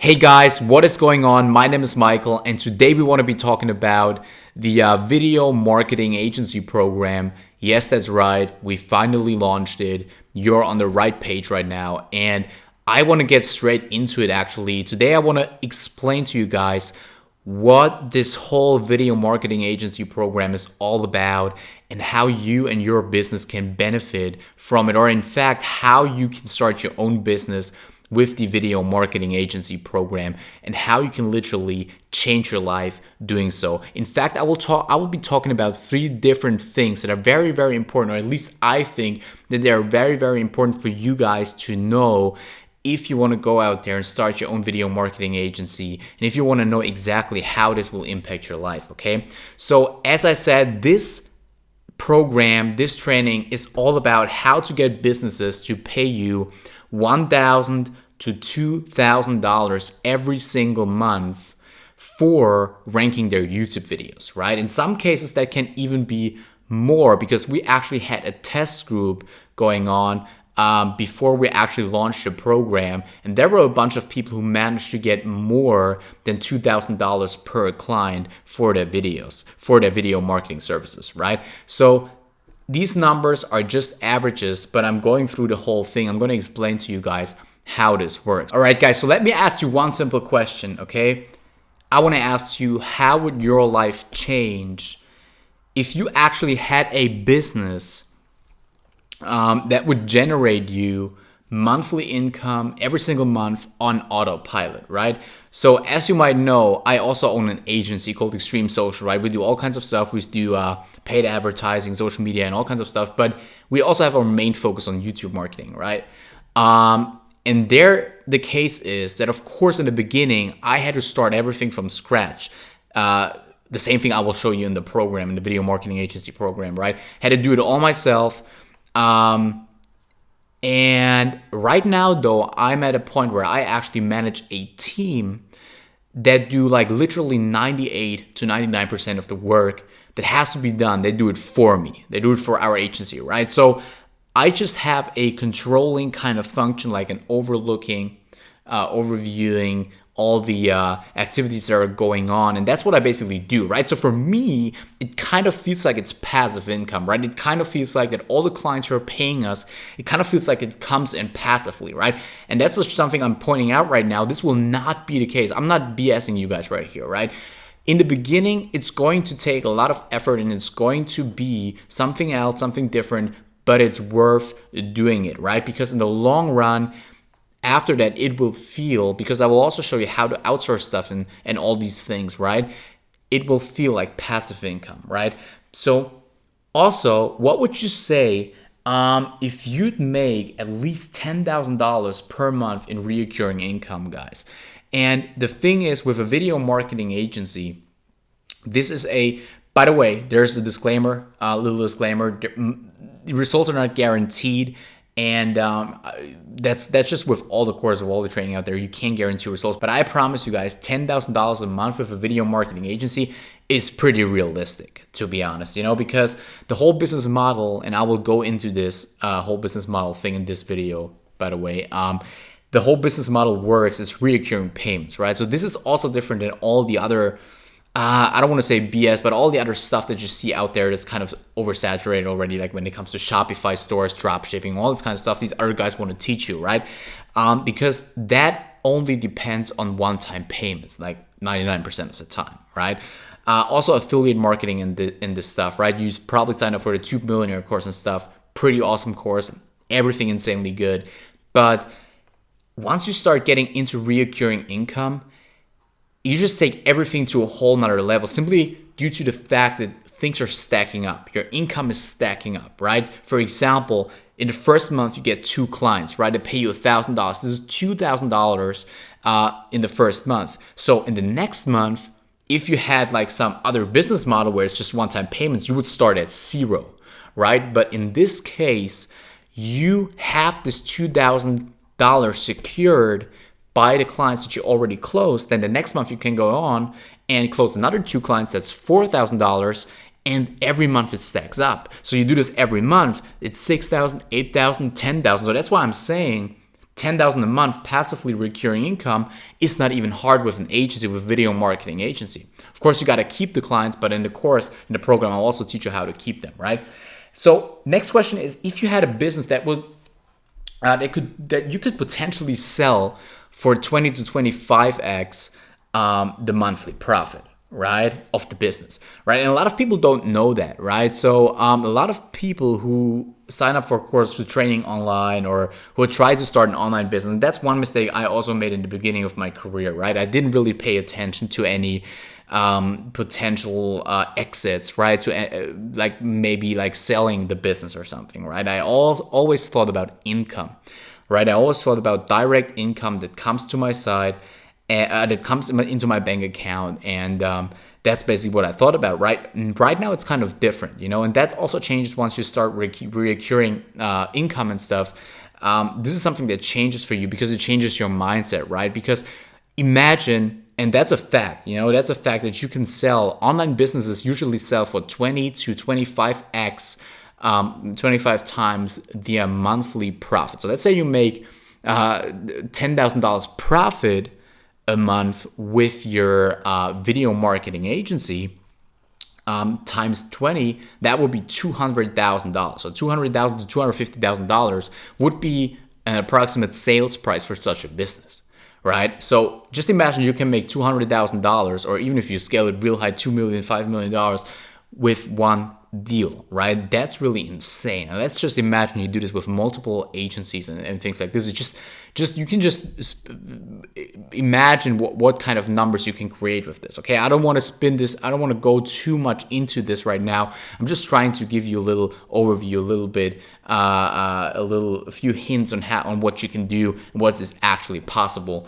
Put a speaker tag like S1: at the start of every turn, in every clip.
S1: Hey guys, what is going on? My name is Michael, and today we want to be talking about the video marketing agency program. Yes, that's right. We finally launched it. You're on the right page right now, and I want to get straight into it actually. Today I want to explain to you guys what this whole video marketing agency program is all about and how you and your business can benefit from it, or in fact, how you can start your own business with the video marketing agency program and how you can literally change your life doing so. In fact, I will be talking about 3 different things that are very, very important, or at least I think that they are very, very important for you guys to know if you want to go out there and start your own video marketing agency, and if you want to know exactly how this will impact your life, okay? So as I said, this program, this training is all about how to get businesses to pay you $1,000 to $2,000 every single month for ranking their YouTube videos, right? In some cases, that can even be more because we actually had a test group going on before we actually launched the program, and there were a bunch of people who managed to get more than $2,000 per client for their videos, for their video marketing services, right? So these numbers are just averages, but I'm going through the whole thing. I'm going to explain to you guys how this works. All right, guys, so let me ask you one simple question, okay? I want to ask you, how would your life change if you actually had a business that would generate you monthly income every single month on autopilot, right? So as you might know, I also own an agency called Extreme Social, right? We do all kinds of stuff. We do paid advertising, social media, and all kinds of stuff. But we also have our main focus on YouTube marketing, right? And there, the case is that, of course, in the beginning, I had to start everything from scratch. The same thing I will show you in the program, in the video marketing agency program, right? Had to do it all myself. And right now, though, I'm at a point where I actually manage a team that do like literally 98 to 99% of the work that has to be done. They do it for me. They do it for our agency, right? So I just have a controlling kind of function, like an overlooking, overviewing all the activities that are going on. And that's what I basically do, right? So for me, it kind of feels like it's passive income, right? It kind of feels like that all the clients who are paying us, it kind of feels like it comes in passively, right? And that's just something I'm pointing out right now. This will not be the case. I'm not BSing you guys right here, right? In the beginning, it's going to take a lot of effort and it's going to be something else, something different, but it's worth doing it, right? Because in the long run, after that, it will feel, because I will also show you how to outsource stuff and all these things, right? It will feel like passive income, right? So also, what would you say if you'd make at least $10,000 per month in recurring income, guys? And the thing is, with a video marketing agency, this is by the way, there's a disclaimer, a little disclaimer. The results are not guaranteed. And that's just with all the courses, of all the training out there. You can't guarantee results, but I promise you guys, $10,000 a month with a video marketing agency is pretty realistic, to be honest. Because the whole business model, and I will go into this whole business model thing in this video, by the way. The whole business model works is recurring payments, right? So this is also different than all the other. I don't want to say BS, but all the other stuff that you see out there that's kind of oversaturated already, like when it comes to Shopify stores, drop shipping, all this kind of stuff, these other guys want to teach you, right? Because that only depends on one-time payments, like 99% of the time, right? Also, affiliate marketing in this stuff, right? You probably signed up for the Tube Millionaire course and stuff. Pretty awesome course, everything insanely good. But once you start getting into recurring income, you just take everything to a whole nother level simply due to the fact that things are stacking up. Your income is stacking up, right? For example, in the first month, you get 2 clients, right? They pay you $1,000. This is $2,000 in the first month. So in the next month, if you had like some other business model where it's just one-time payments, you would start at 0, right? But in this case, you have this $2,000 secured by the clients that you already closed. Then the next month you can go on and close another 2 clients. That's $4,000, and every month it stacks up. So you do this every month. It's $6,000, $8,000, $10,000. So that's why I'm saying $10,000 a month passively recurring income is not even hard with an agency, with video marketing agency. Of course, you got to keep the clients, but in the course, in the program, I'll also teach you how to keep them, right? So next question is, if you had a business that would that you could potentially sell for 20 to 25x the monthly profit, right, of the business, right? And a lot of people don't know that, right? So a lot of people who sign up for a course for training online, or who try to start an online business, and that's one mistake I also made in the beginning of my career, right? I didn't really pay attention to any potential exits, right? To like maybe like selling the business or something, right? I always thought about income, right? I always thought about direct income that comes to my side, that comes into my bank account, and that's basically what I thought about, right? And right now it's kind of different, and that also changes once you start recurring income and stuff. This is something that changes for you because it changes your mindset, right? Because imagine, and that's a fact, that's a fact that you can sell. Online businesses usually sell for 20 to 25x, 25 times the monthly profit. So let's say you make $10,000 profit a month with your video marketing agency, times 20, that would be $200,000. So $200,000 to $250,000 would be an approximate sales price for such a business, right? So just imagine you can make $200,000, or even if you scale it real high, $2 million, $5 million with one deal, right? That's really insane. And let's just imagine you do this with multiple agencies and things like this. It's just you can just imagine what kind of numbers you can create with this. Okay, I don't want to spin this. I don't want to go too much into this right now. I'm just trying to give you a little overview, a little bit, a few hints on what you can do and what is actually possible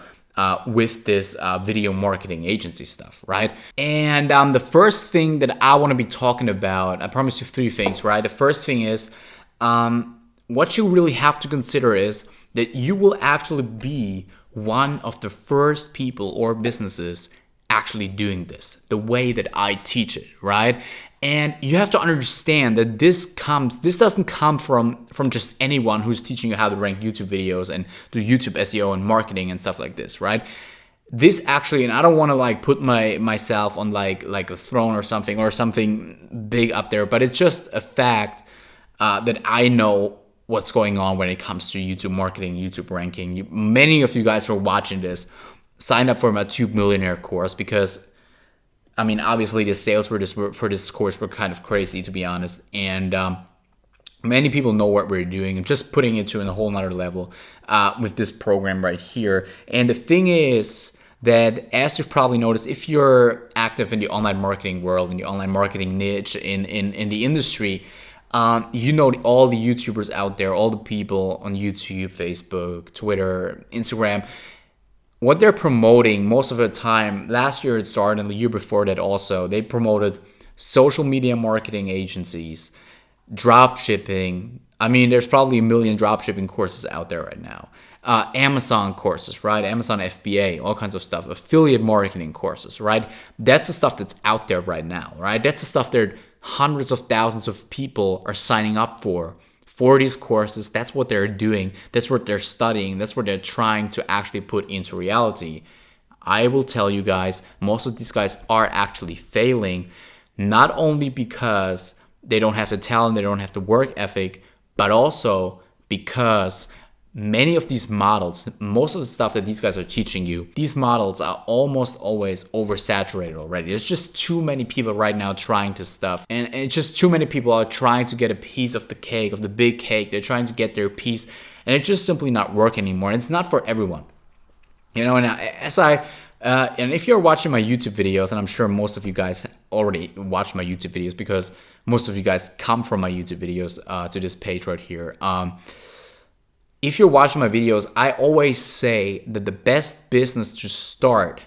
S1: with this video marketing agency stuff, right? And the first thing that I want to be talking about, I promised you 3 things, right? The first thing is, what you really have to consider is that you will actually be one of the first people or businesses actually doing this the way that I teach it, right? And you have to understand that this doesn't come from just anyone who's teaching you how to rank YouTube videos and do YouTube SEO and marketing and stuff like this, right? This actually, and I don't want to like put myself on like a throne or something big up there, but it's just a fact that I know what's going on when it comes to YouTube marketing, YouTube ranking. Many of you guys who are watching this signed up for my Tube Millionaire course because, I mean, obviously the sales for this course were kind of crazy, to be honest. And many people know what we're doing and just putting it to a whole nother level with this program right here. And the thing is that, as you've probably noticed, if you're active in the online marketing world, in the online marketing niche, in the industry, you know all the YouTubers out there, all the people on YouTube, Facebook, Twitter, Instagram, what they're promoting most of the time, last year it started and the year before that also, they promoted social media marketing agencies, drop shipping. I mean, there's probably a million drop shipping courses out there right now. Amazon courses, right? Amazon FBA, all kinds of stuff. Affiliate marketing courses, right? That's the stuff that's out there right now, right? That's the stuff that hundreds of thousands of people are signing up for these courses. That's what they're doing. That's what they're studying. That's what they're trying to actually put into reality. I will tell you guys, most of these guys are actually failing, not only because they don't have the talent, they don't have the work ethic, but also because many of these models, most of the stuff that these guys are teaching you, these models are almost always oversaturated already. There's just too many people right now trying this stuff. And it's just too many people are trying to get a piece of the cake, of the big cake. They're trying to get their piece. And it's just simply not working anymore. And it's not for everyone. And if you're watching my YouTube videos, and I'm sure most of you guys already watch my YouTube videos because most of you guys come from my YouTube videos to this page right here. If you're watching my videos, I always say that the best business to start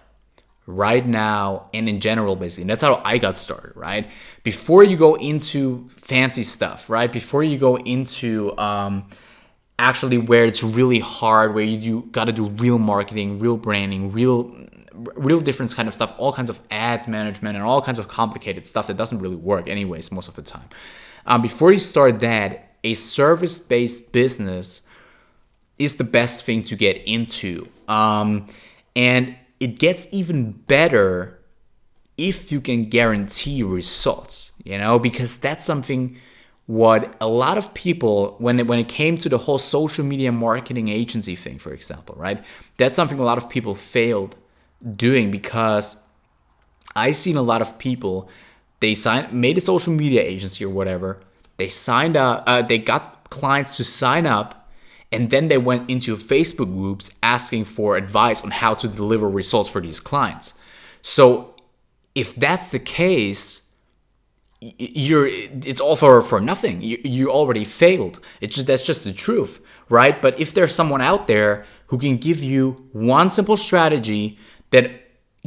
S1: right now and in general, basically, and that's how I got started, right? Before you go into fancy stuff, right? Before you go into actually where it's really hard, where you got to do real marketing, real branding, real different kind of stuff, all kinds of ads management and all kinds of complicated stuff that doesn't really work anyways most of the time. Before you start that, a service-based business is the best thing to get into. And it gets even better if you can guarantee results, because that's something what a lot of people, when it came to the whole social media marketing agency thing, for example, right? That's something a lot of people failed doing, because I seen a lot of people, they made a social media agency or whatever. They signed up, they got clients to sign up, and then they went into Facebook groups asking for advice on how to deliver results for these clients. So if that's the case, it's all for nothing. You already failed. That's just the truth, right? But if there's someone out there who can give you one simple strategy that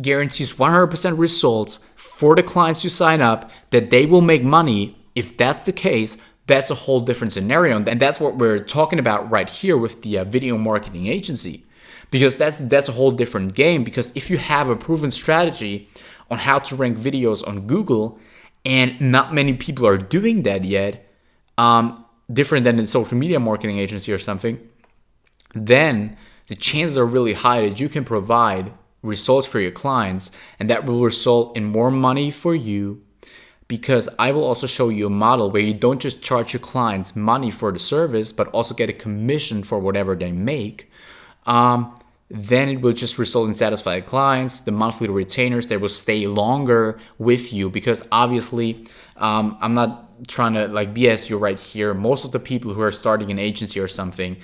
S1: guarantees 100% results for the clients you sign up, that they will make money, if that's the case, that's a whole different scenario. And that's what we're talking about right here with the video marketing agency, because that's a whole different game. Because if you have a proven strategy on how to rank videos on Google, and not many people are doing that yet, different than in social media marketing agency or something, then the chances are really high that you can provide results for your clients, and that will result in more money for you, because I will also show you a model where you don't just charge your clients money for the service, but also get a commission for whatever they make. Then it will just result in satisfied clients, the monthly retainers, they will stay longer with you, because obviously, I'm not trying to like BS you right here. Most of the people who are starting an agency or something,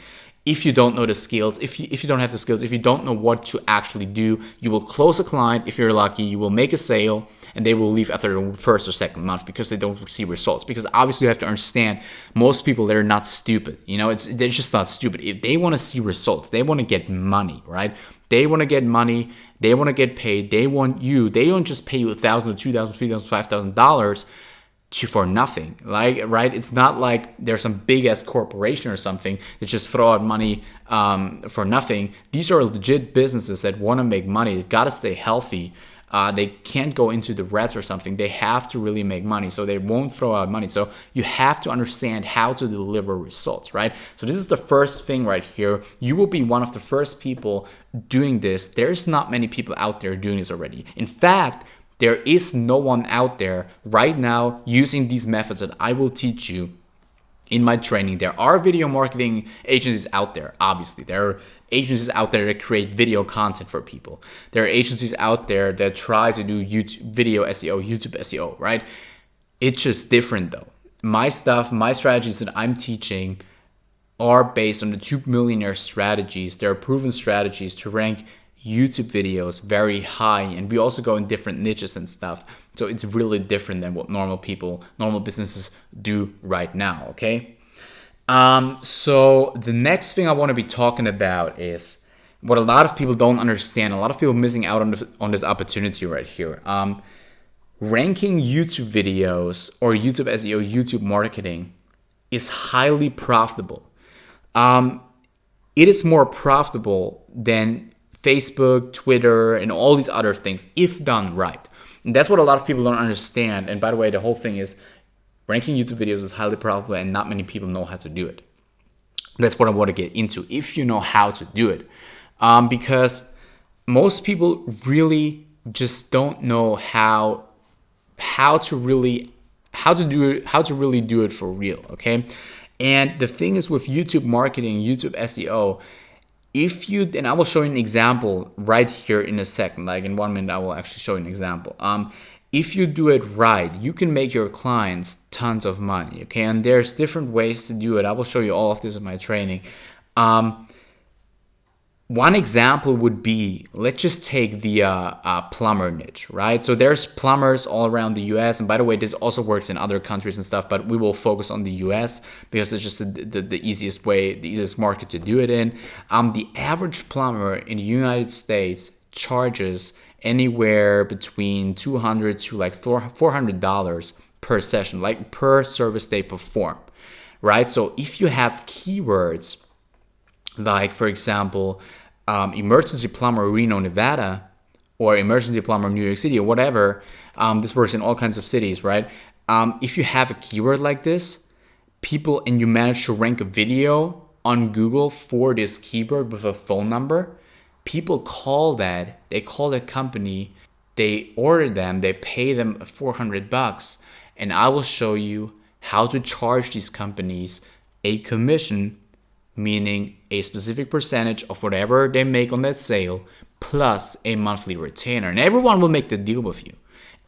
S1: if you don't know the skills, if you don't have the skills, if you don't know what to actually do, you will close a client. If you're lucky, you will make a sale, and they will leave after the first or second month because they don't see results. Because obviously you have to understand, most people, they're not stupid. They're just not stupid. If they want to see results, they want to get money, right? They want to get money. They want to get paid. They don't just pay you $1,000 to $2,000, $3,000, $5,000 for nothing, right? It's not like there's some big ass corporation or something that just throw out money for nothing. These are legit businesses that want to make money. They've got to stay healthy. They can't go into the reds or something. They have to really make money, so they won't throw out money. So you have to understand how to deliver results, right? So this is the first thing right here. You will be one of the first people doing this. There's not many people out there doing this already. In fact, there is no one out there right now using these methods that I will teach you in my training. There are video marketing agencies out there, obviously. There are agencies out there that create video content for people. There are agencies out there that try to do YouTube, video SEO, YouTube SEO, right? It's just different though. My strategies that I'm teaching are based on the 2 millionaire strategies. There are proven strategies to rank YouTube videos very high, and we also go in different niches and stuff, so it's really different than what normal businesses do right now. Okay, so the next thing I want to be talking about is what a lot of people don't understand. A lot of people missing out on this opportunity right here. Ranking YouTube videos or YouTube SEO, YouTube marketing is highly profitable. It is more profitable than Facebook, Twitter, and all these other things if done right. And that's what a lot of people don't understand. And by the way, the whole thing is ranking YouTube videos is highly profitable, and not many people know how to do it. That's what I want to get into, if you know how to do it. Because most people really just don't know how to really do it for real, okay? And the thing is with YouTube marketing, YouTube SEO, and I will show you an example right here in a second, like in 1 minute I will actually show you an example. If you do it right, you can make your clients tons of money, okay? And there's different ways to do it. I will show you all of this in my training. One example would be, let's just take the plumber niche, right? So there's plumbers all around the US. And by the way, this also works in other countries and stuff, but we will focus on the US because it's just the easiest way, the easiest market to do it in. The average plumber in the United States charges anywhere between $200 to like $400 per session, like per service they perform, right? So if you have keywords like, for example, emergency plumber Reno, Nevada, or emergency plumber New York City, or whatever, this works in all kinds of cities, right? If you have a keyword like this, and you manage to rank a video on Google for this keyword with a phone number, people they call that company, they order them, they pay them $400, and I will show you how to charge these companies a commission, meaning a specific percentage of whatever they make on that sale plus a monthly retainer. And everyone will make the deal with you.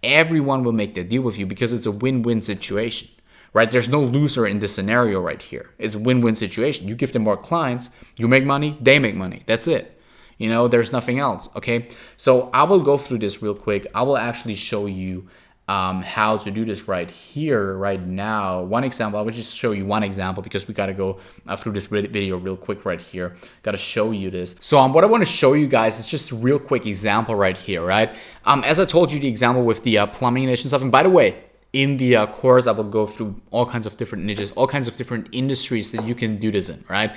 S1: Everyone will make the deal with you because it's a win-win situation, right? There's no loser in this scenario right here. It's a win-win situation. You give them more clients, you make money, they make money. That's it. There's nothing else, okay? So I will go through this real quick. I will actually show you how to do this right here, right now. One example, I will just show you one example because we got to go through this video real quick right here. Got to show you this. So what I want to show you guys is just a real quick example right here, right? As I told you, the example with the plumbing niche and stuff. And by the way, in the course, I will go through all kinds of different niches, all kinds of different industries that you can do this in, right?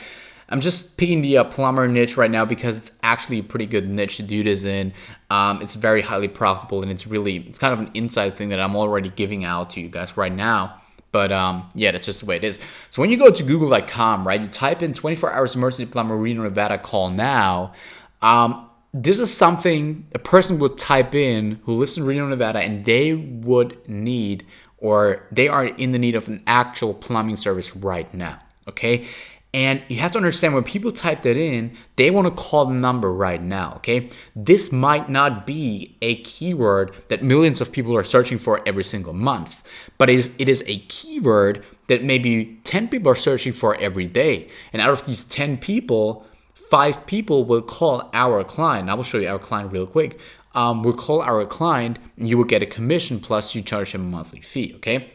S1: I'm just picking the plumber niche right now because it's actually a pretty good niche to do this in. It's very highly profitable, and it's kind of an inside thing that I'm already giving out to you guys right now. But yeah, that's just the way it is. So when you go to google.com, right, you type in 24 hours emergency plumber Reno, Nevada, call now. This is something a person would type in who lives in Reno, Nevada, and they would need, or they are in the need of an actual plumbing service right now, okay? And you have to understand when people type that in, they want to call the number right now, okay? This might not be a keyword that millions of people are searching for every single month, but it is a keyword that maybe 10 people are searching for every day. And out of these 10 people, 5 people will call our client. I will show you our client real quick. We'll call our client, and you will get a commission plus you charge him a monthly fee, okay?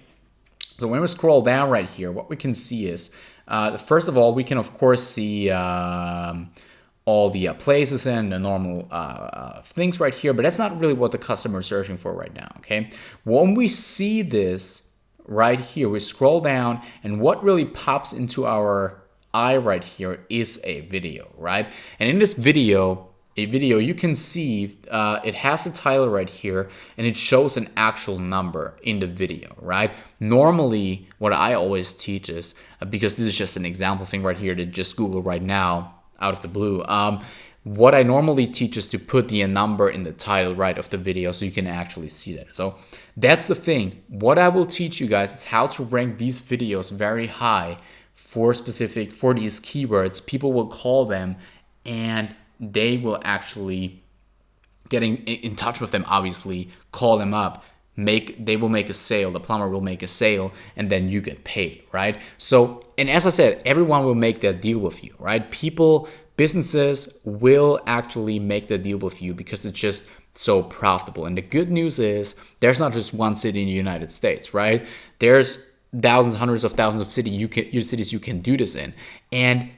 S1: So when we scroll down right here, what we can see is, first of all, we can of course see all the places and the normal things right here, but that's not really what the customer is searching for right now, okay? When we see this right here, we scroll down, and what really pops into our eye right here is a video, right? And in this video, you can see it has a title right here, and it shows an actual number in the video, right? Normally, what I always teach is, because this is just an example thing right here to just Google right now out of the blue, what I normally teach is to put the number in the title, right, of the video so you can actually see that. So that's the thing. What I will teach you guys is how to rank these videos very high for these keywords. People will call them, and they will actually get in touch with them, obviously, call them up, they will make a sale, the plumber will make a sale, and then you get paid, right? So, and as I said, everyone will make that deal with you, right? Businesses will actually make the deal with you because it's just so profitable. And the good news is there's not just one city in the United States, right? There's thousands, hundreds of thousands of cities you can do this in. And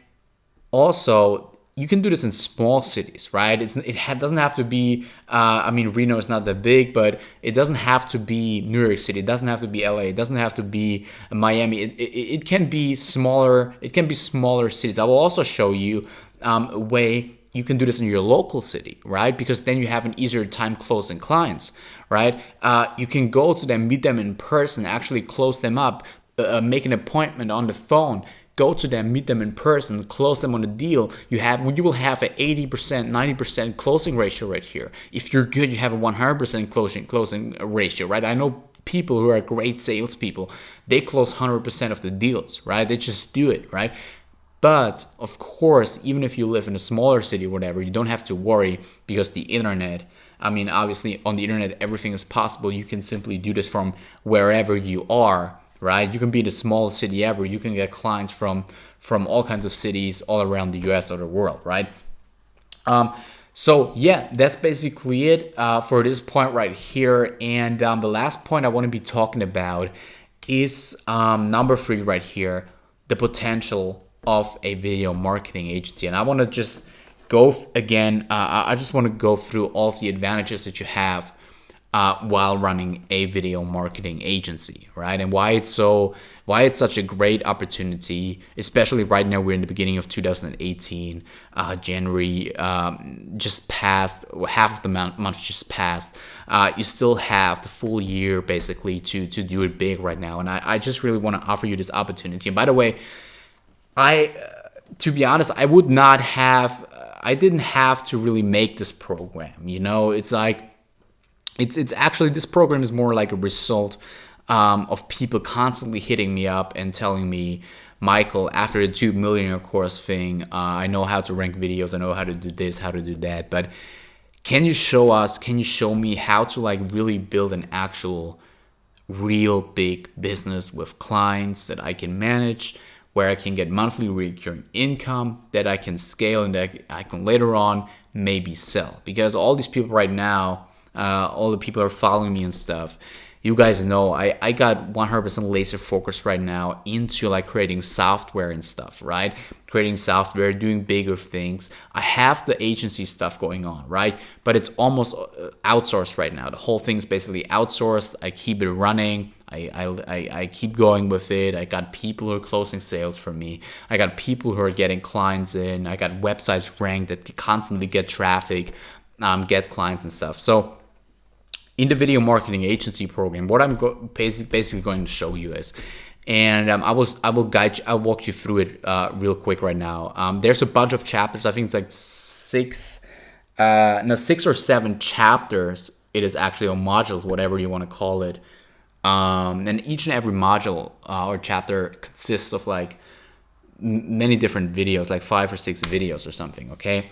S1: also, you can do this in small cities, right? It doesn't have to be, Reno is not that big, but it doesn't have to be New York City. It doesn't have to be LA. It doesn't have to be Miami. It can be smaller. It can be smaller cities. I will also show you a way you can do this in your local city, right? Because then you have an easier time closing clients, right? You can go to them, meet them in person, actually close them up, make an appointment on the phone. Go to them, meet them in person, close them on a deal. You will have an 80%, 90% closing ratio right here. If you're good, you have a 100% closing ratio, right? I know people who are great salespeople. They close 100% of the deals, right? They just do it, right? But of course, even if you live in a smaller city or whatever, you don't have to worry because the internet, obviously on the internet, everything is possible. You can simply do this from wherever you are, right? You can be in the smallest city ever. You can get clients from all kinds of cities all around the US or the world, right? So yeah, that's basically it for this point right here. And the last point I want to be talking about is number 3 right here, the potential of a video marketing agency. And I want to just go again. I just want to go through all of the advantages that you have while running a video marketing agency, right? And why it's such a great opportunity, especially right now. We're in the beginning of 2018. January just passed, half of the month just passed. You still have the full year basically to do it big right now. And I just really want to offer you this opportunity. And by the way, to be honest, I didn't have to really make this program. It's like, it's actually, this program is more like a result of people constantly hitting me up and telling me, Michael, after the 2 Millionaire course thing, I know how to rank videos, I know how to do this, how to do that, but can you show me how to like really build an actual real big business with clients that I can manage, where I can get monthly recurring income that I can scale and that I can later on maybe sell? Because all these people right now, all the people are following me and stuff, you guys know I got 100% laser focused right now into like creating software and stuff, right? Creating software, doing bigger things. I have the agency stuff going on, right? But it's almost outsourced right now. The whole thing's basically outsourced. I keep it running. I keep going with it. I got people who are closing sales for me. I got people who are getting clients in. I got websites ranked that constantly get traffic, get clients and stuff. So in the video marketing agency program, what I'm basically going to show you is, and I will guide you, I'll walk you through it real quick right now. There's a bunch of chapters. I think it's like 6 or 7 chapters. It is actually, on modules, whatever you want to call it. And each and every module or chapter consists of like many different videos, like 5 or 6 videos or something. Okay.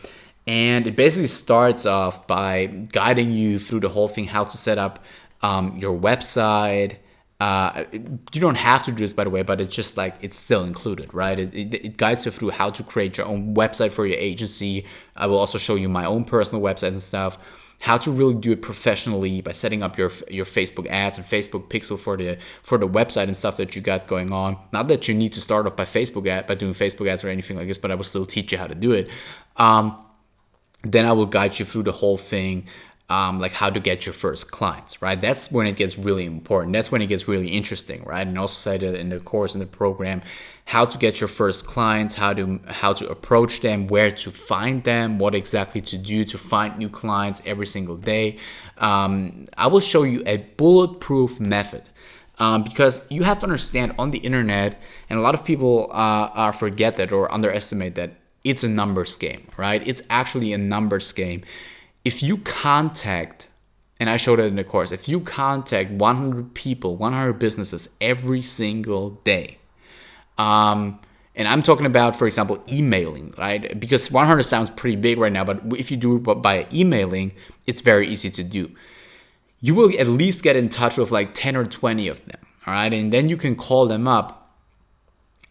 S1: And it basically starts off by guiding you through the whole thing, how to set up your website. You don't have to do this, by the way, but it's just like, it's still included, right? It guides you through how to create your own website for your agency. I will also show you my own personal website and stuff, how to really do it professionally by setting up your Facebook ads and Facebook pixel for the website and stuff that you got going on. Not that you need to start off by doing Facebook ads or anything like this, but I will still teach you how to do it. Then I will guide you through the whole thing, like how to get your first clients, right? That's when it gets really important. That's when it gets really interesting, right? And also said it in the course, in the program, how to get your first clients, how to approach them, where to find them, what exactly to do to find new clients every single day. I will show you a bulletproof method. Because you have to understand, on the internet, and a lot of people forget that or underestimate that, it's a numbers game, right? It's actually a numbers game. If you contact, and I showed it in the course, if you contact 100 people, 100 businesses every single day, and I'm talking about, for example, emailing, right? Because 100 sounds pretty big right now, but if you do it by emailing, it's very easy to do. You will at least get in touch with like 10 or 20 of them, all right? And then you can call them up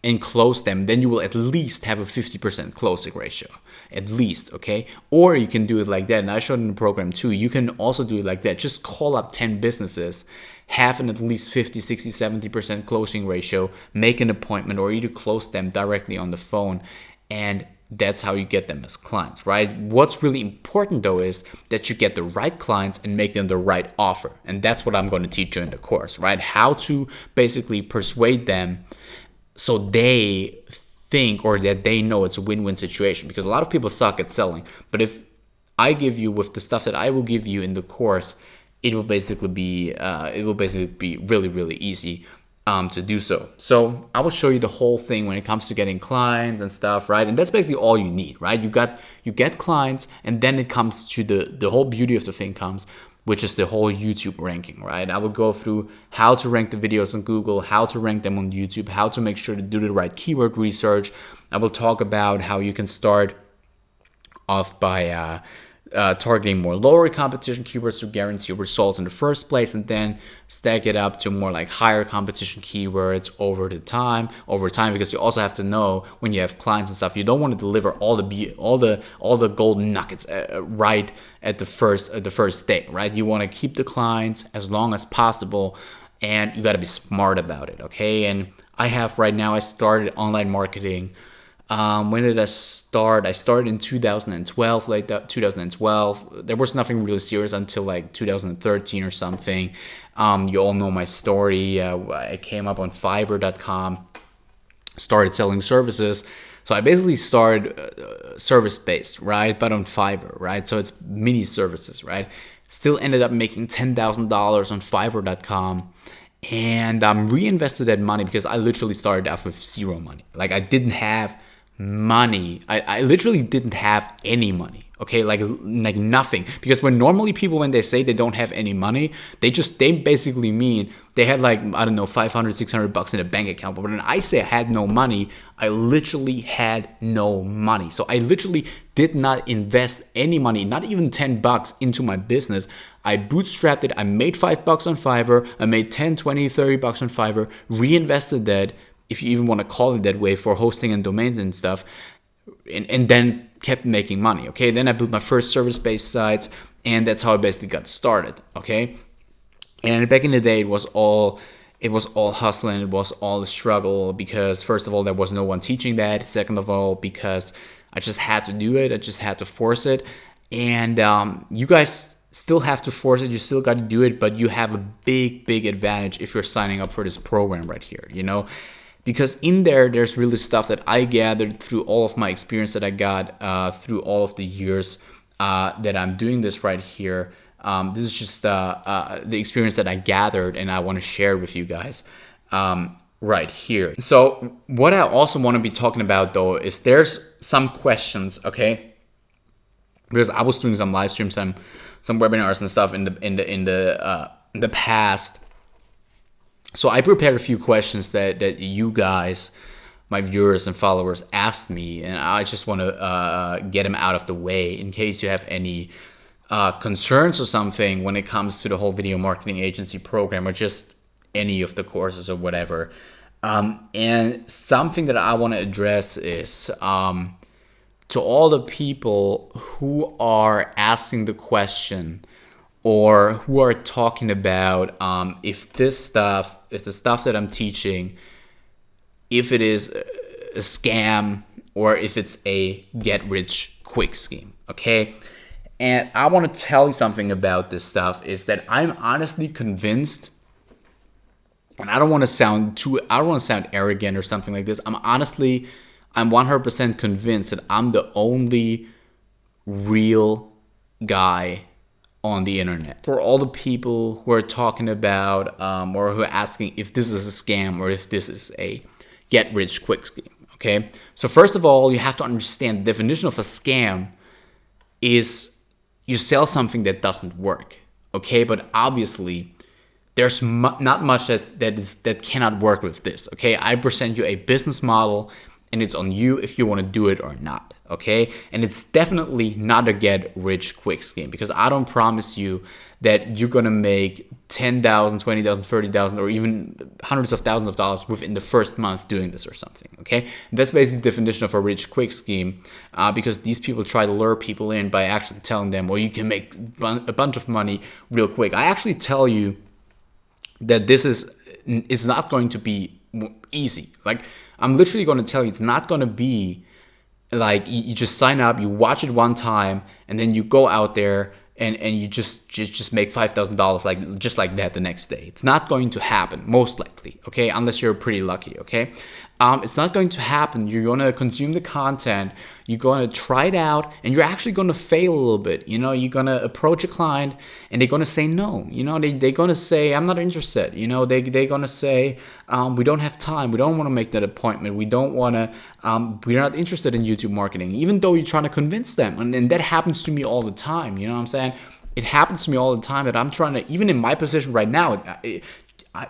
S1: and close them. Then you will at least have a 50% closing ratio, at least, okay? Or you can do it like that, and I showed in the program too. You can also do it like that. Just call up 10 businesses, have an at least 50, 60, 70% closing ratio, make an appointment, or either close them directly on the phone, and that's how you get them as clients, right? What's really important though is that you get the right clients and make them the right offer. And that's what I'm going to teach you in the course, right? How to basically persuade them so they think, or that they know it's a win-win situation. Because a lot of people suck at selling. But if I give you, with the stuff that I will give you in the course, it will basically be really, really easy to do so. So I will show you the whole thing when it comes to getting clients and stuff, right? And that's basically all you need, right? You get clients, and then it comes to the whole beauty of the thing comes, which is the whole YouTube ranking, right? I will go through how to rank the videos on Google, how to rank them on YouTube, how to make sure to do the right keyword research. I will talk about how you can start off by targeting more lower competition keywords to guarantee results in the first place, and then stack it up to more like higher competition keywords over time, because you also have to know, when you have clients and stuff, you don't want to deliver all the golden nuggets right at the first day, right? You want to keep the clients as long as possible, and you got to be smart about it, okay? And I started online marketing. When did I start? I started in 2012, like 2012. There was nothing really serious until like 2013 or something. You all know my story. I came up on Fiverr.com, started selling services. So I basically started service-based, right? But on Fiverr, right? So it's mini services, right? Still ended up making $10,000 on Fiverr.com. And reinvested that money, because I literally started off with zero money. Like, I didn't have money. I literally didn't have any money. Okay, like nothing. Because when normally people, when they say they don't have any money, they basically mean they had like, I don't know, 500, 600 bucks in a bank account. But when I say I had no money, I literally had no money. So I literally did not invest any money, not even 10 bucks into my business. I bootstrapped it. I made $5 on Fiverr. I made 10, 20, 30 bucks on Fiverr, reinvested that, if you even want to call it that way, for hosting and domains and stuff, and then kept making money. Okay, then I built my first service-based sites, and that's how I basically got started. Okay, and back in the day, it was all hustling. It was all a struggle, because first of all, there was no one teaching that. Second of all, because I just had to do it. I just had to force it. And you guys still have to force it. You still got to do it, but you have a big advantage if you're signing up for this program right here, you know, because in there's really stuff that I gathered through all of my experience that I got through all of the years that I'm doing this right here. This is just the experience that I gathered, and I want to share with you guys right here. So what I also want to be talking about, though, is there's some questions, okay? Because I was doing some live streams, some webinars and stuff in the past. So I prepared a few questions that you guys, my viewers and followers, asked me, and I just want to get them out of the way in case you have any concerns or something when it comes to the whole video marketing agency program, or just any of the courses or whatever. And something that I want to address is to all the people who are asking the question, or who are talking about if the stuff that I'm teaching, if it is a scam or if it's a get-rich-quick scheme, okay? And I want to tell you something about this stuff, is that I'm honestly convinced, and I don't want to sound arrogant or something like this. I'm 100% convinced that I'm the only real guy on the internet. For all the people who are talking about or who are asking if this is a scam or if this is a get-rich-quick scheme, okay? So first of all, you have to understand the definition of a scam is you sell something that doesn't work, okay? But obviously, there's not much that cannot work with this, okay? I present you a business model, and it's on you if you want to do it or not, okay? And it's definitely not a get-rich-quick scheme, because I don't promise you that you're going to make $10,000, $20,000, $30,000, or even hundreds of thousands of dollars within the first month doing this or something, okay? And that's basically the definition of a rich-quick scheme, because these people try to lure people in by actually telling them, well, you can make a bunch of money real quick. I actually tell you that it's not going to be easy. Like, I'm literally going to tell you, it's not going to be like you just sign up, you watch it one time, and then you go out there and you just make $5,000 like that the next day. It's not going to happen, most likely, okay? Unless you're pretty lucky, okay? It's not going to happen. You're going to consume the content, you're going to try it out, and you're actually going to fail a little bit. You know, you're going to approach a client, and they're going to say no. You know, they're going to say, I'm not interested. You know, they're going to say, we don't have time. We don't want to make that appointment. We don't want to, we're not interested in YouTube marketing, even though you're trying to convince them. And that happens to me all the time. You know what I'm saying? It happens to me all the time that I'm trying to, even in my position right now,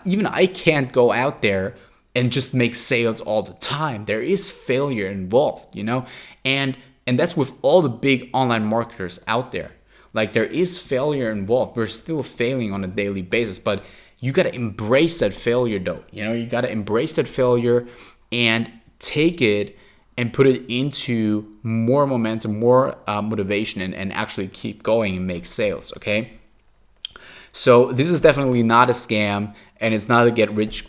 S1: even I can't go out there and just make sales all the time. There is failure involved, you know? And that's with all the big online marketers out there. Like, there is failure involved. We're still failing on a daily basis, but you got to embrace that failure, though. You know, you got to embrace that failure and take it and put it into more momentum, more motivation, and actually keep going and make sales, okay? So this is definitely not a scam, and it's not a get rich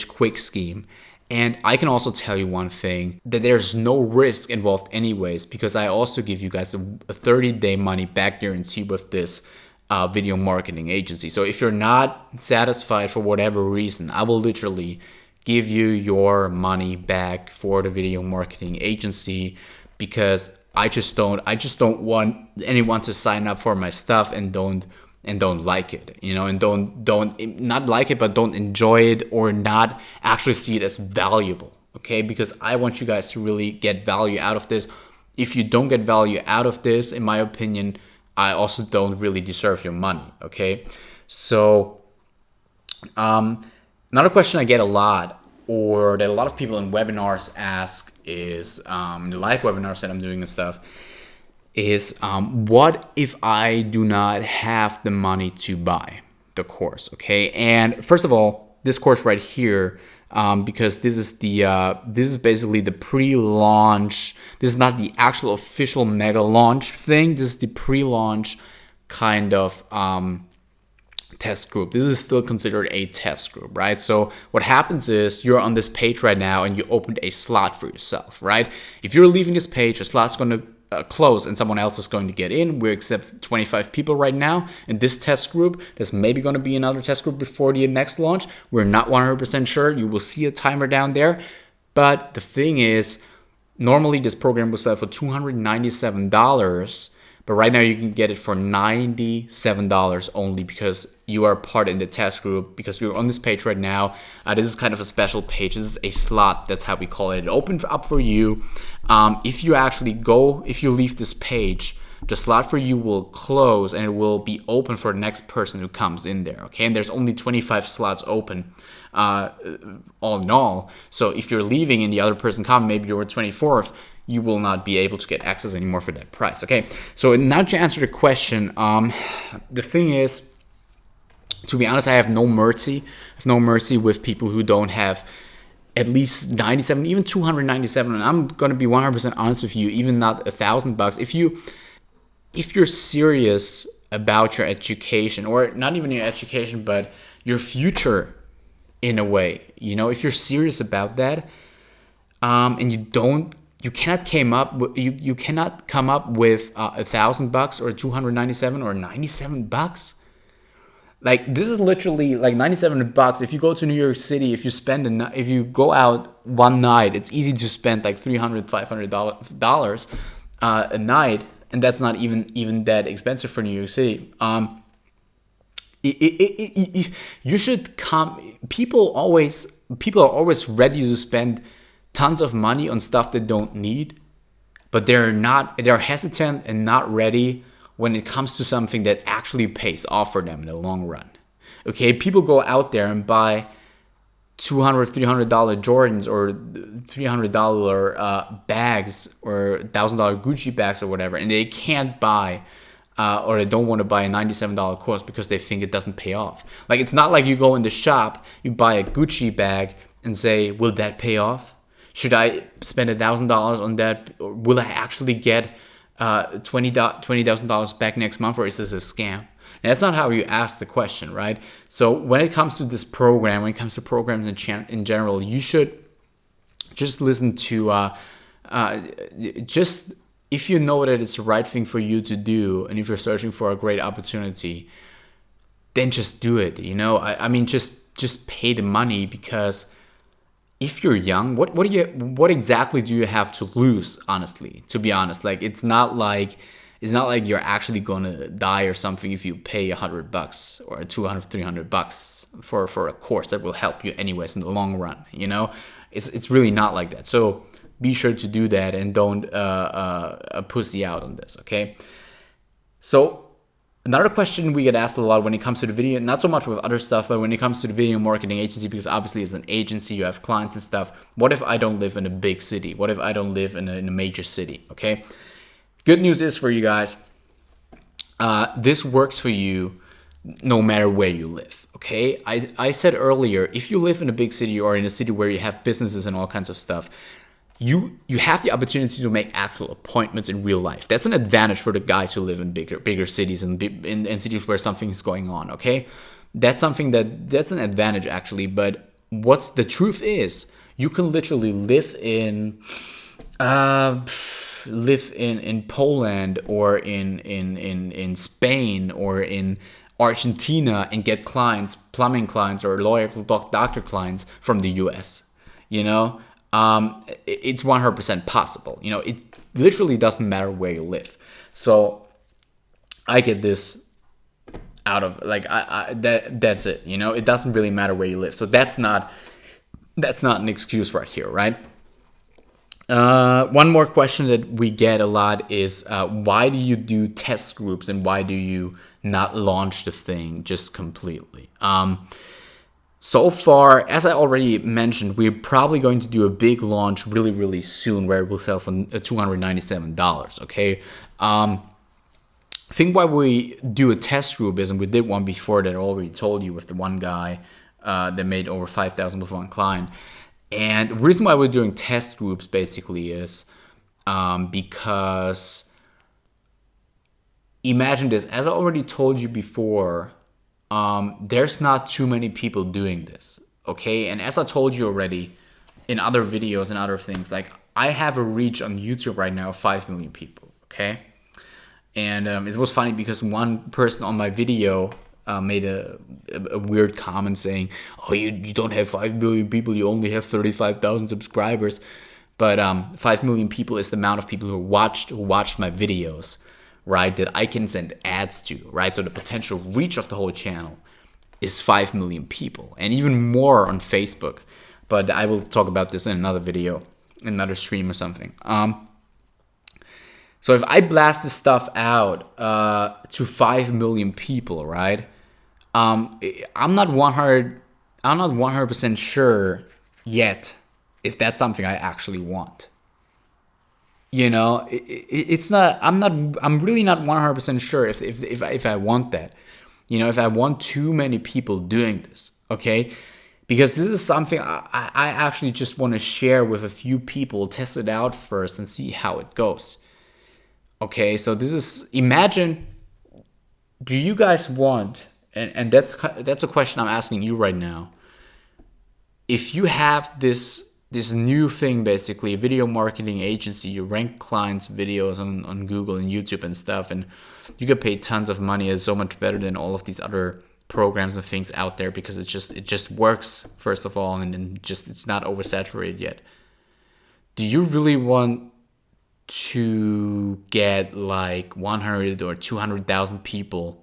S1: quick scheme. And I can also tell you one thing, that there's no risk involved anyways, because I also give you guys a 30-day money back guarantee with this video marketing agency. So if you're not satisfied for whatever reason, I will literally give you your money back for the video marketing agency, because I just don't want anyone to sign up for my stuff and don't like it, you know, and don't not like it, but don't enjoy it, or not actually see it as valuable, okay? Because I want you guys to really get value out of this. If you don't get value out of this, in my opinion, I also don't really deserve your money, okay? So another question I get a lot, or that a lot of people in webinars ask, is the live webinars that I'm doing and stuff, is what if I do not have the money to buy the course, okay? And first of all, this course right here, because this is basically the pre-launch. This is not the actual official mega launch thing. This is the pre-launch kind of test group. This is still considered a test group, right? So what happens is you're on this page right now and you opened a slot for yourself, right? If you're leaving this page, your slot's going to close and someone else is going to get in. We accept 25 people right now in this test group. There's maybe going to be another test group before the next launch. We're not 100% sure. You will see a timer down there. But the thing is, normally this program was set for $297, but right now you can get it for $97 only because you are part in the test group, because you're on this page right now. This is kind of a special page. This is a slot. That's how we call it. It opens up for you. If you leave this page, the slot for you will close and it will be open for the next person who comes in there, okay? And there's only 25 slots open all in all. So if you're leaving and the other person comes, maybe you're 24th, you will not be able to get access anymore for that price, okay? So now to answer the question, the thing is, to be honest, I have no mercy. I have no mercy with people who don't have at least 97, even 297. And I'm gonna be 100% honest with you, even not $1,000. If you're serious about your education, or not even your education, but your future in a way, if you're serious about that, and you cannot come up with $1,000 or 297 or $97. Like, this is literally like $97. If you go to New York City, if you go out one night, it's easy to spend like $300, $500 a night, and that's not even that expensive for New York City. You should come. People are always ready to spend tons of money on stuff they don't need, but they're hesitant and not ready when it comes to something that actually pays off for them in the long run. Okay, people go out there and buy $200, $300 Jordans or $300 bags or $1,000 Gucci bags or whatever, and they can't buy or they don't want to buy a $97 course because they think it doesn't pay off. Like, it's not like you go in the shop, you buy a Gucci bag and say, will that pay off? Should I spend $1,000 on that? Or will I actually get $20,000 back next month, or is this a scam? And that's not how you ask the question, right? So when it comes to this program, when it comes to programs in general, you should just listen to just if you know that it's the right thing for you to do, and if you're searching for a great opportunity, then just do it. I mean, just pay the money, because if you're young, what exactly do you have to lose? Honestly, to be honest, like, it's not like you're actually gonna die or something if you pay $100 or $200, $300 for a course that will help you anyways in the long run. It's really not like that. So be sure to do that and don't pussy out on this. Okay. So another question we get asked a lot when it comes to the video, not so much with other stuff, but when it comes to the video marketing agency, because obviously it's an agency, you have clients and stuff. What if I don't live in a big city? What if I don't live in a major city? Okay. Good news is for you guys, this works for you no matter where you live. Okay. I said earlier, if you live in a big city or in a city where you have businesses and all kinds of stuff, you have the opportunity to make actual appointments in real life. That's an advantage for the guys who live in bigger cities and in cities where something is going on, okay? That's an advantage, actually. But what's the truth is, you can literally live in Poland or in Spain or in Argentina and get clients, plumbing clients or lawyer doctor clients from the US, it's 100% possible. It literally doesn't matter where you live. So I get this out of, like, that's it. It doesn't really matter where you live. So that's not That's not an excuse right here, right? One more question that we get a lot is why do you do test groups and why do you not launch the thing just completely? So far, as I already mentioned, we're probably going to do a big launch really, really soon where it will sell for $297, okay? I think why we do a test group is, and we did one before that I already told you with the one guy that made over 5,000 with one client. And the reason why we're doing test groups basically is because imagine this, as I already told you before, there's not too many people doing this, okay? And as I told you already in other videos and other things, like I have a reach on YouTube right now of 5 million people, okay? And it was funny because one person on my video made a weird comment saying, oh, you don't have 5 million people, you only have 35,000 subscribers. But 5 million people is the amount of people who watched my videos, right, that I can send ads to, right? So the potential reach of the whole channel is 5 million people, and even more on Facebook. But I will talk about this in another video, another stream or something. So if I blast this stuff out to 5 million people, right? I'm not 100% sure yet if that's something I actually want. You know, it's not. I'm really not 100% sure if I want that. You know, if I want too many people doing this, okay? Because this is something I actually just want to share with a few people, test it out first, and see how it goes. Okay, so this is, imagine, do you guys want, and that's a question I'm asking you right now. If you have this new thing, basically, a video marketing agency, you rank clients' videos on Google and YouTube and stuff, and you get paid tons of money. It's so much better than all of these other programs and things out there because it just works, first of all, and then just it's not oversaturated yet. Do you really want to get like 100 or 200,000 people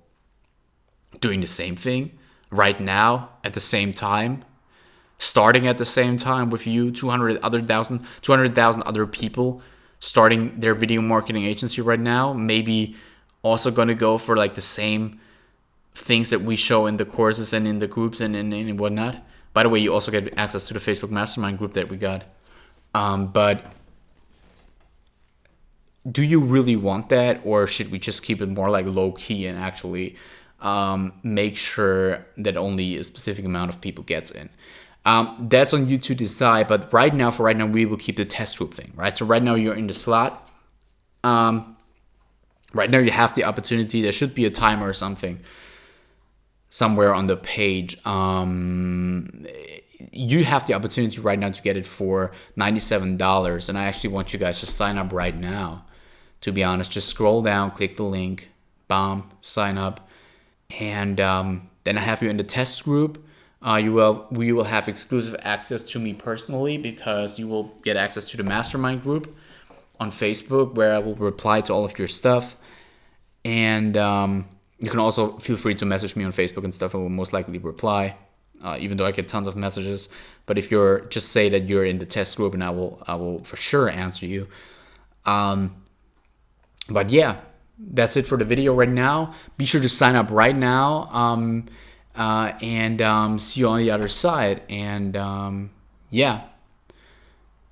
S1: doing the same thing right now at the same time, starting at the same time with you, 200,000 other people starting their video marketing agency right now, maybe also going to go for like the same things that we show in the courses and in the groups and whatnot? By the way, you also get access to the Facebook Mastermind group that we got. But do you really want that, or should we just keep it more like low key and actually make sure that only a specific amount of people gets in? That's on you to decide. But for right now, we will keep the test group thing, right? So right now you're in the slot. Right now you have the opportunity. There should be a timer or something somewhere on the page. You have the opportunity right now to get it for $97, and I actually want you guys to sign up right now. To be honest, just scroll down, click the link, bam, sign up, and then I have you in the test group. We will have exclusive access to me personally because you will get access to the mastermind group on Facebook where I will reply to all of your stuff, and you can also feel free to message me on Facebook and stuff. I will most likely reply. Even though I get tons of messages, but if you're just say that you're in the test group, and I will for sure answer you. But yeah, that's it for the video right now. Be sure to sign up right now, and see you on the other side. And yeah,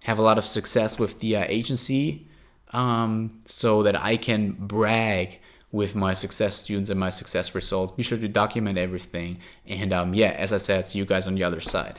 S1: have a lot of success with the agency, so that I can brag with my success students and my success results. Be sure to document everything. And yeah, as I said, see you guys on the other side.